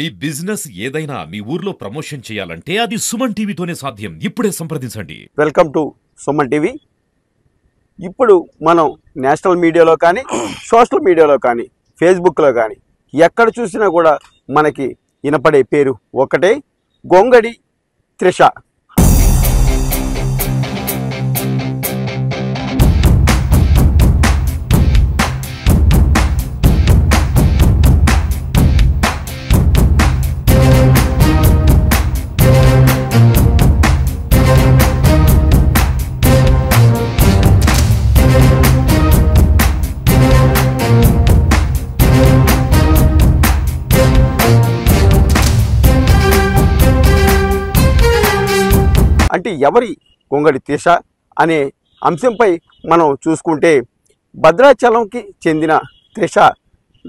మీ business ఏదైనా మీ ఊర్లో promotion చేయాలంటే అది సుమన్ టీవీతోనే సాధ్యం. ఇప్పుడే సంప్రదించండి. Welcome to Suman TV. ఇప్పుడు మనం నేషనల్ మీడియాలో కానీ సోషల్ మీడియాలో కానీ ఫేస్బుక్లో కానీ ఎక్కడ చూసినా కూడా మనకి వినపడే పేరు ఒకటే, గొంగడి త్రిష. అంటే ఎవరి గొంగడి త్రిష అనే అంశంపై మనం చూసుకుంటే, భద్రాచలంకి చెందిన త్రిష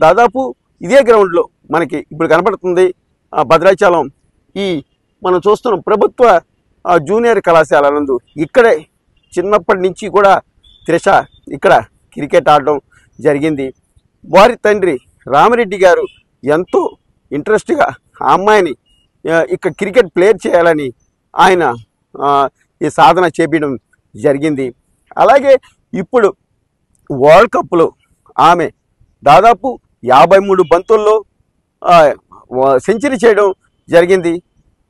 దాదాపు ఇదే గ్రౌండ్లో మనకి ఇప్పుడు కనపడుతుంది. భద్రాచలం ఈ మనం చూస్తున్న ప్రభుత్వ జూనియర్ కళాశాల నందు ఇక్కడే చిన్నప్పటి నుంచి కూడా త్రిష ఇక్కడ క్రికెట్ ఆడడం జరిగింది. వారి తండ్రి రామిరెడ్డి గారు ఎంతో ఇంట్రెస్ట్గా ఆ అమ్మాయిని ఇక్కడ క్రికెట్ ప్లేయర్ చేయాలని ఆయన ఈ సాధన చేపించడం జరిగింది. అలాగే ఇప్పుడు వరల్డ్ కప్లో ఆమె దాదాపు 53 బంతుల్లో సెంచరీ చేయడం జరిగింది.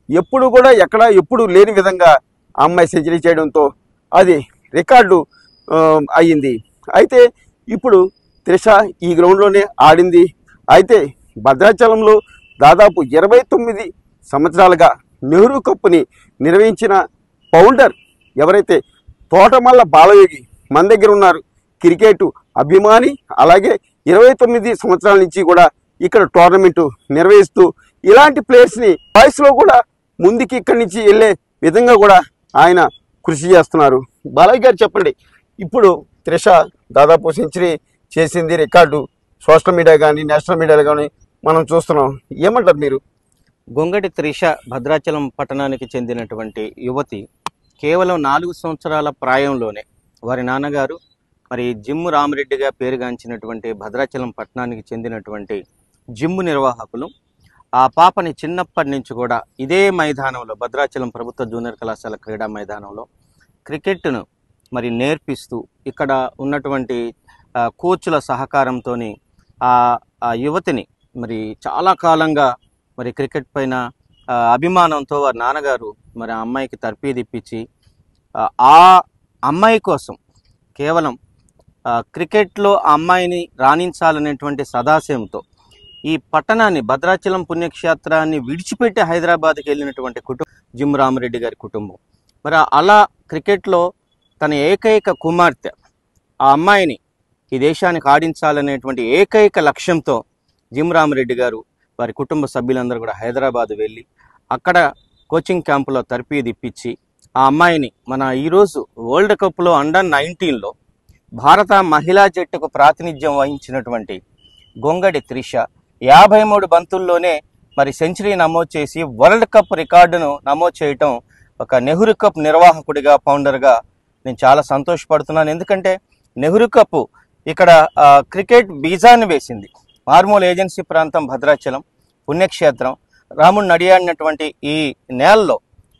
ఎప్పుడు కూడా ఎప్పుడు లేని విధంగా అమ్మాయి సెంచరీ చేయడంతో అది రికార్డు అయ్యింది. అయితే ఇప్పుడు త్రిష ఈ గ్రౌండ్లోనే ఆడింది. అయితే భద్రాచలంలో దాదాపు 29 సంవత్సరాలుగా నెహ్రూ కప్ని నిర్వహించిన ఫౌండర్ ఎవరైతే తోటమల్ల బాలయోగి మన దగ్గర ఉన్నారు, క్రికెట్ అభిమాని. అలాగే 29 సంవత్సరాల నుంచి కూడా ఇక్కడ టోర్నమెంటు నిర్వహిస్తూ ఇలాంటి ప్లేయర్స్ని వయసులో కూడా ముందుకి ఇక్కడి నుంచి వెళ్ళే విధంగా కూడా ఆయన కృషి చేస్తున్నారు. బాలయ్య గారు చెప్పండి, ఇప్పుడు త్రిష దాదాపు సెంచరీ చేసింది, రికార్డు సోషల్ మీడియా కానీ నేషనల్ మీడియాలో కానీ మనం చూస్తున్నాం. ఏమంటారు మీరు? గొంగడి త్రిష భద్రాచలం పట్టణానికి చెందినటువంటి యువతి. కేవలం 4 సంవత్సరాల ప్రాయంలోనే వారి నాన్నగారు మరి జిమ్ము రామిరెడ్డిగా పేరుగాంచినటువంటి భద్రాచలం పట్టణానికి చెందినటువంటి జిమ్ము నిర్వాహకులు ఆ పాపని చిన్నప్పటి నుంచి కూడా ఇదే మైదానంలో, భద్రాచలం ప్రభుత్వ జూనియర్ కళాశాల క్రీడా మైదానంలో క్రికెట్ను మరి నేర్పిస్తూ ఇక్కడ ఉన్నటువంటి కోచ్ల సహకారంతో ఆ యువతిని మరి చాలా కాలంగా మరి క్రికెట్ పైన అభిమానంతో వారి నాన్నగారు మరి ఆ అమ్మాయికి తర్ఫీదిప్పించి ఆ అమ్మాయి కోసం కేవలం క్రికెట్లో ఆ అమ్మాయిని రాణించాలనేటువంటి సదాశయంతో ఈ పట్టణాన్ని, భద్రాచలం పుణ్యక్షేత్రాన్ని విడిచిపెట్టి హైదరాబాద్కి వెళ్ళినటువంటి కుటుంబం జిమ్ రామిరెడ్డి గారి కుటుంబం. మరి అలా క్రికెట్లో తన ఏకైక కుమార్తె ఆ అమ్మాయిని ఈ దేశానికి ఆడించాలనేటువంటి ఏకైక లక్ష్యంతో జిమ్ రామిరెడ్డి గారు వారి కుటుంబ సభ్యులందరూ కూడా హైదరాబాద్ వెళ్ళి అక్కడ కోచింగ్ క్యాంపులో తర్ఫీదిప్పించి ఆ అమ్మాయిని మన ఈరోజు వరల్డ్ కప్లో అండర్-19లో భారత మహిళా జట్టుకు ప్రాతినిధ్యం వహించినటువంటి గొంగడి త్రిష 53 బంతుల్లోనే మరి సెంచరీ నమోదు చేసి వరల్డ్ కప్ రికార్డును నమోదు చేయటం ఒక నెహ్రూ కప్ నిర్వాహకుడిగా, ఫౌండర్గా నేను చాలా సంతోషపడుతున్నాను. ఎందుకంటే నెహ్రూ కప్ ఇక్కడ క్రికెట్ బీజాన్ని వేసింది. మార్మూల్ ఏజెన్సీ ప్రాంతం భద్రాచలం పుణ్యక్షేత్రం, రాముడు నడియాడినటువంటి ఈ నేలలో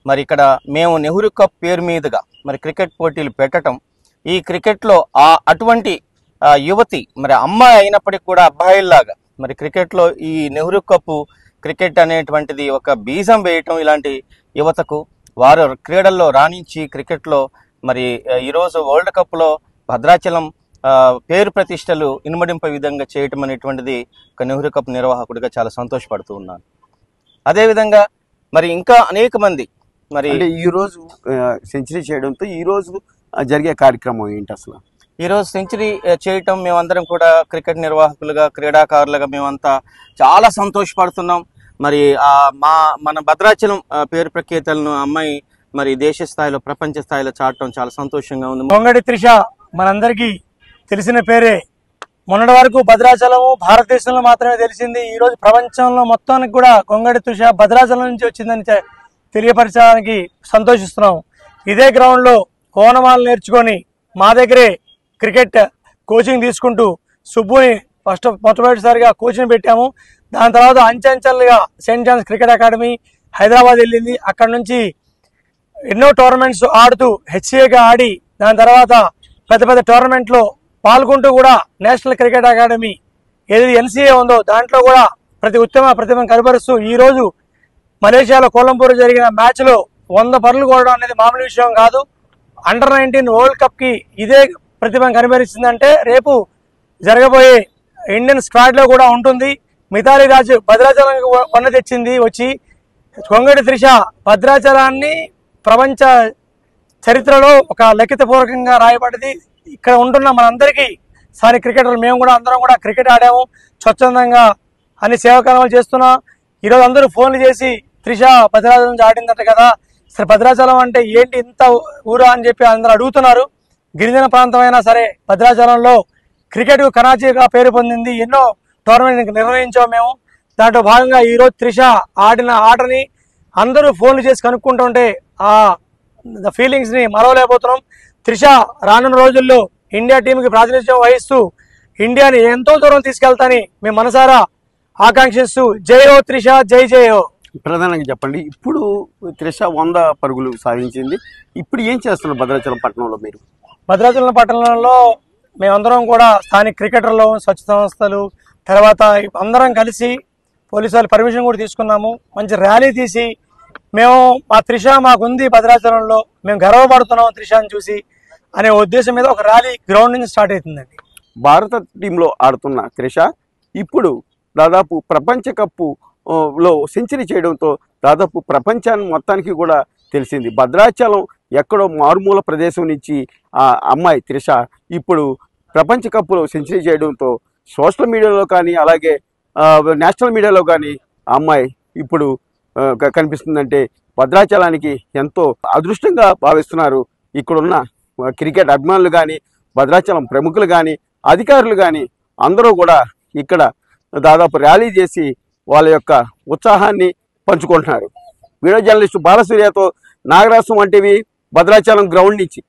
మరి ఇక్కడ మేము నెహ్రూ కప్ పేరు మీదుగా మరి క్రికెట్ పోటీలు పెట్టడం, ఈ క్రికెట్లో అటువంటి యువతి మరి అమ్మాయి అయినప్పటికీ కూడా అబ్బాయిల్లాగా మరి క్రికెట్లో ఈ నెహ్రూ కప్ క్రికెట్ అనేటువంటిది ఒక బీజం వేయటం, ఇలాంటి యువతకు వారు క్రీడల్లో రాణించి క్రికెట్లో మరి ఈరోజు వరల్డ్ కప్లో భద్రాచలం పేరు ప్రతిష్టలు ఇనుమడింపే విధంగా చేయటం అనేటువంటిది ఒక నెహ్రూ కప్ నిర్వాహకుడిగా చాలా సంతోషపడుతూ ఉన్నాను. అదేవిధంగా మరి ఇంకా అనేక మంది మరి ఈరోజు సెంచరీ చేయడంతో ఈరోజు జరిగే కార్యక్రమం ఏంటి అసలు? ఈరోజు సెంచరీ చేయటం మేమందరం కూడా క్రికెట్ నిర్వాహకులుగా, క్రీడాకారులుగా మేమంతా చాలా సంతోషపడుతున్నాం. మరి మన భద్రాచలం పేరు ప్రఖ్యాతలను అమ్మాయి మరి దేశ స్థాయిలో, ప్రపంచ స్థాయిలో చాటడం చాలా సంతోషంగా ఉంది. గొంగడి త్రిష మనందరికీ తెలిసిన పేరే. మొన్నటి వరకు భద్రాచలము భారతదేశంలో మాత్రమే తెలిసింది. ఈరోజు ప్రపంచంలో మొత్తానికి కూడా గొంగడి త్రిష భద్రాచలం నుంచి వచ్చిందని తెలియపరచడానికి సంతోషిస్తున్నాం. ఇదే గ్రౌండ్లో కోనమాలు నేర్చుకొని మా దగ్గరే క్రికెట్ కోచింగ్ తీసుకుంటూ సుబ్బుని మొట్టమొదటిసారిగా కోచింగ్ పెట్టాము. దాని తర్వాత అంచెంచెలుగా Saint John's cricket academy Hyderabad వెళ్ళింది. అక్కడ నుంచి ఎన్నో టోర్నమెంట్స్ ఆడుతూ హెచ్సిఏగా ఆడి దాని తర్వాత పెద్ద పెద్ద టోర్నమెంట్లో పాల్గొంటూ కూడా నేషనల్ క్రికెట్ అకాడమీ ఏది ఎన్సీఏ ఉందో దాంట్లో కూడా ఉత్తమ ప్రతిభను కనబరుస్తూ ఈరోజు మలేషియాలో కోలంపూర్ జరిగిన మ్యాచ్లో 100 పరుగులు కొట్టడం అనేది మామూలు విషయం కాదు. అండర్-19 వరల్డ్ కప్కి ఇదే ప్రతిభను కనబరిస్తుందంటే రేపు జరగబోయే ఇండియన్ స్క్వాడ్లో కూడా ఉంటుంది. మిథాలీ రాజ్ భద్రాచలానికి వన్న తెచ్చింది వచ్చి. కొంగడి త్రిష భద్రాచలాన్ని ప్రపంచ చరిత్రలో ఒక లిఖితపూర్వకంగా రాయబడింది. ఇక్కడ ఉంటున్న మనందరికీ స్థానిక క్రికెటర్లు మేము కూడా అందరం కూడా క్రికెట్ ఆడాము, స్వచ్ఛందంగా అన్ని సేవాకార్యాలు చేస్తున్నాం. ఈరోజు అందరూ ఫోన్లు చేసి త్రిష భద్రాచలం నుంచి ఆడిందట కదా, సరే భద్రాచలం అంటే ఏంటి ఇంత ఊరా అని చెప్పి అందరూ అడుగుతున్నారు. గిరిజన ప్రాంతమైనా సరే భద్రాచలంలో క్రికెట్ కరాచీగా పేరు పొందింది. ఎన్నో టోర్నమెంట్ నిర్వహించాం మేము. దాంట్లో భాగంగా ఈరోజు త్రిష ఆడిన ఆటని అందరూ ఫోన్లు చేసి కనుక్కుంటుంటే ఆ ఫీలింగ్స్ని మరవలేకపోతున్నాం. త్రిష రానున్న రోజుల్లో ఇండియా టీంకి ప్రాతినిధ్యం వహిస్తూ ఇండియాని ఎంతో దూరం తీసుకెళ్తాని మేము మనసారా ఆకాంక్షిస్తూ జై హో త్రిష, జై జై హో. ప్రధానంగా చెప్పండి, ఇప్పుడు త్రిష 100 పరుగులు సాధించింది. ఇప్పుడు ఏం చేస్తున్నారు భద్రాచలం పట్టణంలో మీరు? భద్రాచలం పట్టణంలో మేమందరం కూడా స్థానిక క్రికెటర్లు, స్వచ్ఛ సంస్థలు, తర్వాత అందరం కలిసి పోలీసు వాళ్ళు పర్మిషన్ కూడా తీసుకున్నాము. మంచి ర్యాలీ తీసి మేము మా త్రిష మాకుంది భద్రాచలంలో, మేము గర్వపడుతున్నాం త్రిషని చూసి అనే ఉద్దేశం మీద ఒక ర్యాలీ గ్రౌండ్ నుంచి స్టార్ట్ అవుతుందండి. భారత టీంలో ఆడుతున్న త్రిష ఇప్పుడు దాదాపు ప్రపంచ కప్పు లో సెంచరీ చేయడంతో దాదాపు ప్రపంచాన్ని మొత్తానికి కూడా తెలిసింది. భద్రాచలం ఎక్కడో మారుమూల ప్రదేశం నుంచి ఆ అమ్మాయి త్రిష ఇప్పుడు ప్రపంచ కప్పులో సెంచరీ చేయడంతో సోషల్ మీడియాలో కానీ అలాగే నేషనల్ మీడియాలో కానీ ఆ అమ్మాయి ఇప్పుడు కనిపిస్తుందంటే భద్రాచలానికి ఎంతో అదృష్టంగా భావిస్తున్నారు ఇక్కడున్న క్రికెట్ అభిమానులు కానీ, భద్రాచలం ప్రముఖులు కానీ, అధికారులు కానీ అందరూ కూడా ఇక్కడ దాదాపు ర్యాలీ చేసి వాళ్ళ యొక్క ఉత్సాహాన్ని పంచుకుంటున్నారు. వీడియో జర్నలిస్టు బాలసూర్యతో నాగరాజు వంటివి భద్రాచలం గ్రౌండ్ నుంచి.